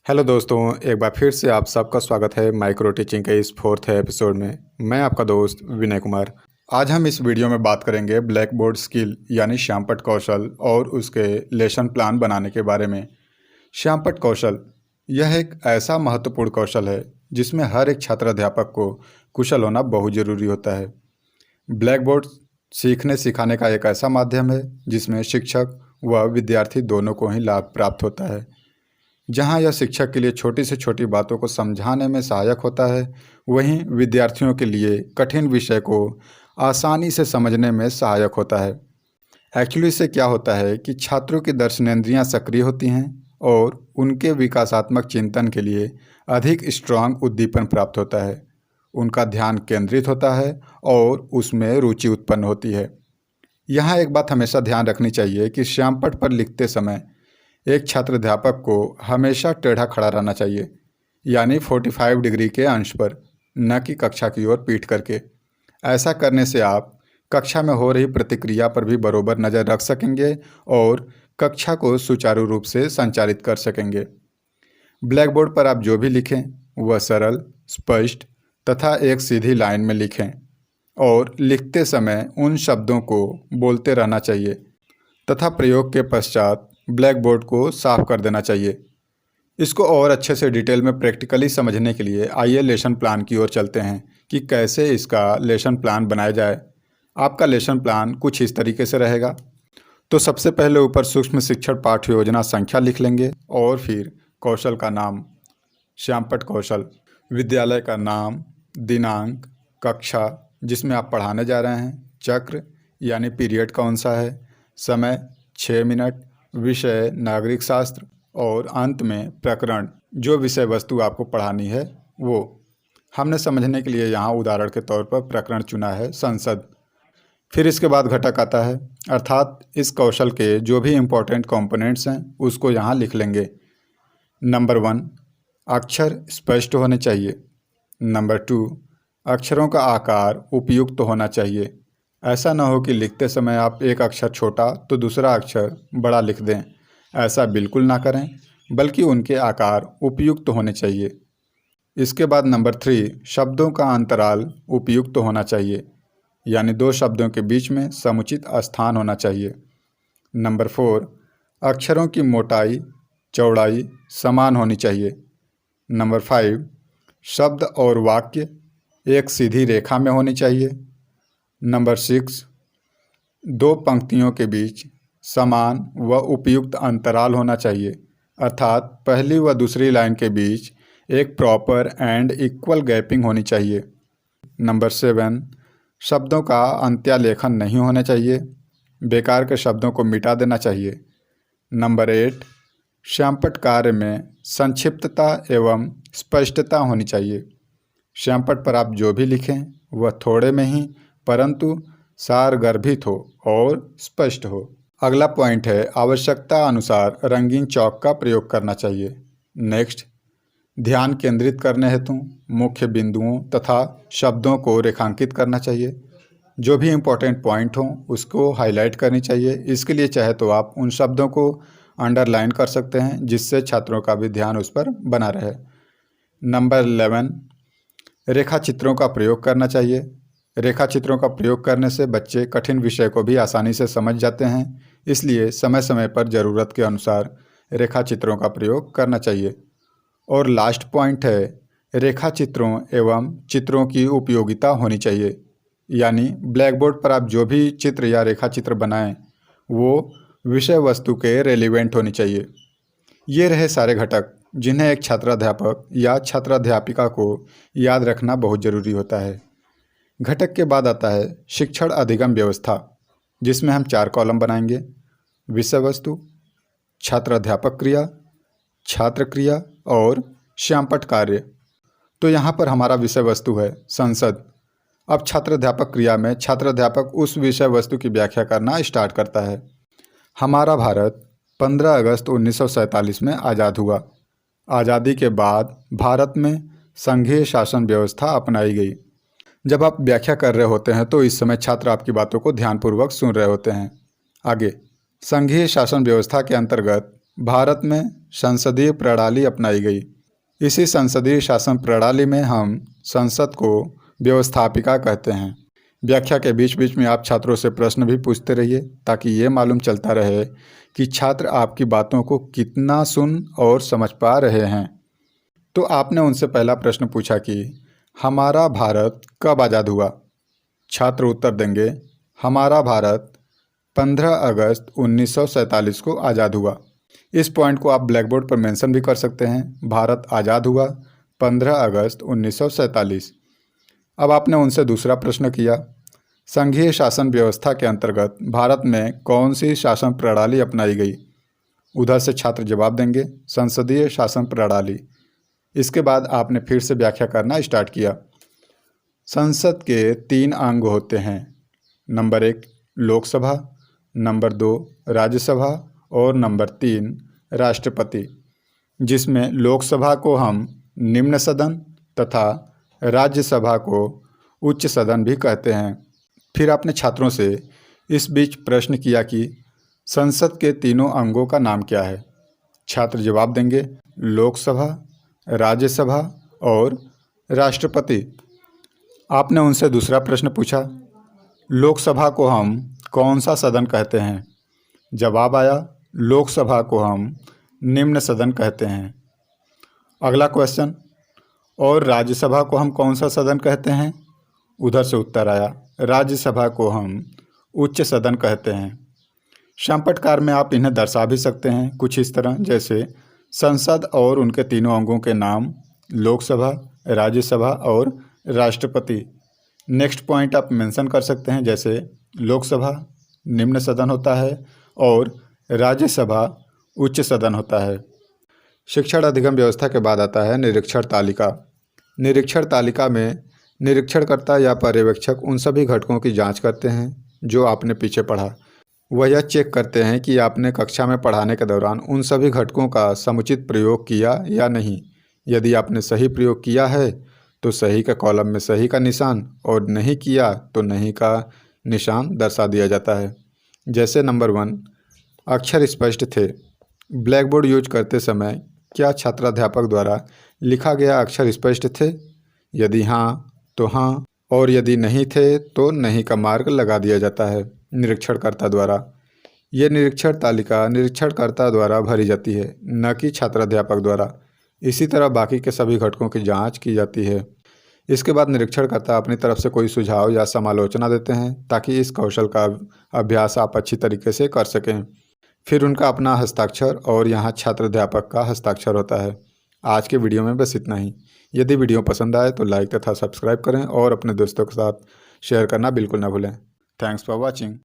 Hello दोस्तों, एक बार फिर से आप सबका स्वागत है माइक्रो टीचिंग के इस फोर्थ एपिसोड में। मैं आपका दोस्त विनय कुमार। आज हम इस वीडियो में बात करेंगे ब्लैक बोर्ड स्किल यानी श्यामपट्ट कौशल और उसके लेसन प्लान बनाने के बारे में। श्यामपट्ट कौशल यह एक ऐसा महत्वपूर्ण कौशल है जिसमें हर एक छात्र अध्यापक को कुशल होना बहुत ज़रूरी होता है। ब्लैक बोर्ड सीखने सिखाने का एक ऐसा माध्यम है जिसमें शिक्षक व विद्यार्थी दोनों को ही लाभ प्राप्त होता है। जहां यह शिक्षक के लिए छोटी से छोटी बातों को समझाने में सहायक होता है, वहीं विद्यार्थियों के लिए कठिन विषय को आसानी से समझने में सहायक होता है। एक्चुअली इससे क्या होता है कि छात्रों की दर्शनेंद्रियां सक्रिय होती हैं और उनके विकासात्मक चिंतन के लिए अधिक स्ट्रांग उद्दीपन प्राप्त होता है। उनका ध्यान केंद्रित होता है और उसमें रुचि उत्पन्न होती है। यहाँ एक बात हमेशा ध्यान रखनी चाहिए कि श्यामपट्ट पर लिखते समय एक छात्र अध्यापक को हमेशा टेढ़ा खड़ा रहना चाहिए, यानी 45 डिग्री के अंश पर, न कि कक्षा की ओर पीठ करके। ऐसा करने से आप कक्षा में हो रही प्रतिक्रिया पर भी बरोबर नज़र रख सकेंगे और कक्षा को सुचारू रूप से संचालित कर सकेंगे। ब्लैक बोर्ड पर आप जो भी लिखें वह सरल, स्पष्ट तथा एक सीधी लाइन में लिखें और लिखते समय उन शब्दों को बोलते रहना चाहिए तथा प्रयोग के पश्चात ब्लैक बोर्ड को साफ कर देना चाहिए। इसको और अच्छे से डिटेल में प्रैक्टिकली समझने के लिए आइए लेसन प्लान की ओर चलते हैं कि कैसे इसका लेसन प्लान बनाया जाए। आपका लेसन प्लान कुछ इस तरीके से रहेगा। तो सबसे पहले ऊपर सूक्ष्म शिक्षण पाठ्य योजना संख्या लिख लेंगे और फिर कौशल का नाम श्यामपट्ट कौशल, विद्यालय का नाम, दिनांक, कक्षा जिसमें आप पढ़ाने जा रहे हैं, चक्र यानी पीरियड कौन सा है, समय 6 मिनट, विषय नागरिक शास्त्र और अंत में प्रकरण जो विषय वस्तु आपको पढ़ानी है वो। हमने समझने के लिए यहाँ उदाहरण के तौर पर प्रकरण चुना है संसद। फिर इसके बाद घटक आता है, अर्थात इस कौशल के जो भी इम्पोर्टेंट कंपोनेंट्स हैं उसको यहाँ लिख लेंगे। नंबर 1, अक्षर स्पष्ट होने चाहिए। नंबर 2, अक्षरों का आकार उपयुक्त होना चाहिए। ऐसा ना हो कि लिखते समय आप एक अक्षर छोटा तो दूसरा अक्षर बड़ा लिख दें। ऐसा बिल्कुल ना करें, बल्कि उनके आकार उपयुक्त होने चाहिए। इसके बाद नंबर 3, शब्दों का अंतराल उपयुक्त होना चाहिए, यानी 2 शब्दों के बीच में समुचित स्थान होना चाहिए। नंबर 4, अक्षरों की मोटाई चौड़ाई समान होनी चाहिए। नंबर 5, शब्द और वाक्य एक सीधी रेखा में होनी चाहिए। नंबर 6, 2 पंक्तियों के बीच समान व उपयुक्त अंतराल होना चाहिए, अर्थात पहली व दूसरी लाइन के बीच एक प्रॉपर एंड इक्वल गैपिंग होनी चाहिए। नंबर 7, शब्दों का अंत्यालेखन नहीं होना चाहिए, बेकार के शब्दों को मिटा देना चाहिए। नंबर 8, श्यामपट्ट कार्य में संक्षिप्तता एवं स्पष्टता होनी चाहिए। श्यामपट्ट पर आप जो भी लिखें वह थोड़े में ही परंतु सारगर्भित हो और स्पष्ट हो। अगला पॉइंट है, आवश्यकता अनुसार रंगीन चौक का प्रयोग करना चाहिए। नेक्स्ट, ध्यान केंद्रित करने हेतु मुख्य बिंदुओं तथा शब्दों को रेखांकित करना चाहिए। जो भी इम्पोर्टेंट पॉइंट हों उसको हाईलाइट करनी चाहिए। इसके लिए चाहे तो आप उन शब्दों को अंडरलाइन कर सकते हैं जिससे छात्रों का भी ध्यान उस पर बना रहे। नंबर 11, रेखा चित्रों का प्रयोग करना चाहिए। रेखा चित्रों का प्रयोग करने से बच्चे कठिन विषय को भी आसानी से समझ जाते हैं, इसलिए समय समय पर ज़रूरत के अनुसार रेखा चित्रों का प्रयोग करना चाहिए। और लास्ट पॉइंट है, रेखा चित्रों एवं चित्रों की उपयोगिता होनी चाहिए, यानी ब्लैक बोर्ड पर आप जो भी चित्र या रेखा चित्र बनाएं वो विषय वस्तु के रेलिवेंट होनी चाहिए। ये रहे सारे घटक जिन्हें एक छात्राध्यापक या छात्राध्यापिका को याद रखना बहुत ज़रूरी होता है। घटक के बाद आता है शिक्षण अधिगम व्यवस्था, जिसमें हम 4 कॉलम बनाएंगे, विषय वस्तु, छात्र अध्यापक क्रिया, छात्र क्रिया और श्यामपट्ट कार्य। तो यहाँ पर हमारा विषय वस्तु है संसद। अब छात्र अध्यापक क्रिया में छात्र अध्यापक उस विषय वस्तु की व्याख्या करना स्टार्ट करता है। हमारा भारत 15 अगस्त 1947 में आज़ाद हुआ। आज़ादी के बाद भारत में संघीय शासन व्यवस्था अपनाई गई। जब आप व्याख्या कर रहे होते हैं तो इस समय छात्र आपकी बातों को ध्यानपूर्वक सुन रहे होते हैं। आगे, संघीय शासन व्यवस्था के अंतर्गत भारत में संसदीय प्रणाली अपनाई गई। इसी संसदीय शासन प्रणाली में हम संसद को व्यवस्थापिका कहते हैं। व्याख्या के बीच बीच में आप छात्रों से प्रश्न भी पूछते रहिए ताकि ये मालूम चलता रहे कि छात्र आपकी बातों को कितना सुन और समझ पा रहे हैं। तो आपने उनसे पहला प्रश्न पूछा कि हमारा भारत कब आज़ाद हुआ। छात्र उत्तर देंगे, हमारा भारत 15 अगस्त 1947 को आज़ाद हुआ। इस पॉइंट को आप ब्लैक बोर्ड पर मेंशन भी कर सकते हैं। भारत आज़ाद हुआ 15 अगस्त 1947। अब आपने उनसे दूसरा प्रश्न किया, संघीय शासन व्यवस्था के अंतर्गत भारत में कौन सी शासन प्रणाली अपनाई गई। उधर से छात्र जवाब देंगे, संसदीय शासन प्रणाली। इसके बाद आपने फिर से व्याख्या करना स्टार्ट किया। संसद के 3 अंग होते हैं। नंबर 1 लोकसभा, नंबर 2 राज्यसभा और नंबर 3 राष्ट्रपति, जिसमें लोकसभा को हम निम्न सदन तथा राज्यसभा को उच्च सदन भी कहते हैं। फिर आपने छात्रों से इस बीच प्रश्न किया कि संसद के तीनों अंगों का नाम क्या है। छात्र जवाब देंगे, लोकसभा, राज्यसभा और राष्ट्रपति। आपने उनसे दूसरा प्रश्न पूछा, लोकसभा को हम कौन सा सदन कहते हैं। जवाब आया, लोकसभा को हम निम्न सदन कहते हैं। अगला क्वेश्चन, और राज्यसभा को हम कौन सा सदन कहते हैं। उधर से उत्तर आया, राज्यसभा को हम उच्च सदन कहते हैं। संपटकार में आप इन्हें दर्शा भी सकते हैं कुछ इस तरह, जैसे संसद और उनके तीनों अंगों के नाम लोकसभा, राज्यसभा और राष्ट्रपति। नेक्स्ट पॉइंट आप मेंशन कर सकते हैं, जैसे लोकसभा निम्न सदन होता है और राज्यसभा उच्च सदन होता है। शिक्षण अधिगम व्यवस्था के बाद आता है निरीक्षण तालिका। निरीक्षण तालिका में निरीक्षणकर्ता या पर्यवेक्षक उन सभी घटकों की जांच करते हैं जो आपने पीछे पढ़ा। वह यह चेक करते हैं कि आपने कक्षा में पढ़ाने के दौरान उन सभी घटकों का समुचित प्रयोग किया या नहीं। यदि आपने सही प्रयोग किया है तो सही के कॉलम में सही का निशान और नहीं किया तो नहीं का निशान दर्शा दिया जाता है। जैसे नंबर 1, अक्षर स्पष्ट थे। ब्लैक बोर्ड यूज करते समय क्या छात्राध्यापक द्वारा लिखा गया अक्षर स्पष्ट थे। यदि हाँ तो हाँ, और यदि नहीं थे तो नहीं का मार्क लगा दिया जाता है निरीक्षणकर्ता द्वारा। ये निरीक्षण तालिका निरीक्षणकर्ता द्वारा भरी जाती है, न कि छात्राध्यापक द्वारा। इसी तरह बाकी के सभी घटकों की जांच की जाती है। इसके बाद निरीक्षणकर्ता अपनी तरफ से कोई सुझाव या समालोचना देते हैं ताकि इस कौशल का अभ्यास आप अच्छी तरीके से कर सकें। फिर उनका अपना हस्ताक्षर और यहाँ छात्राध्यापक का हस्ताक्षर होता है। आज के वीडियो में बस इतना ही। यदि वीडियो पसंद आए तो लाइक तथा सब्सक्राइब करें और अपने दोस्तों के साथ शेयर करना बिल्कुल ना भूलें। Thanks for watching.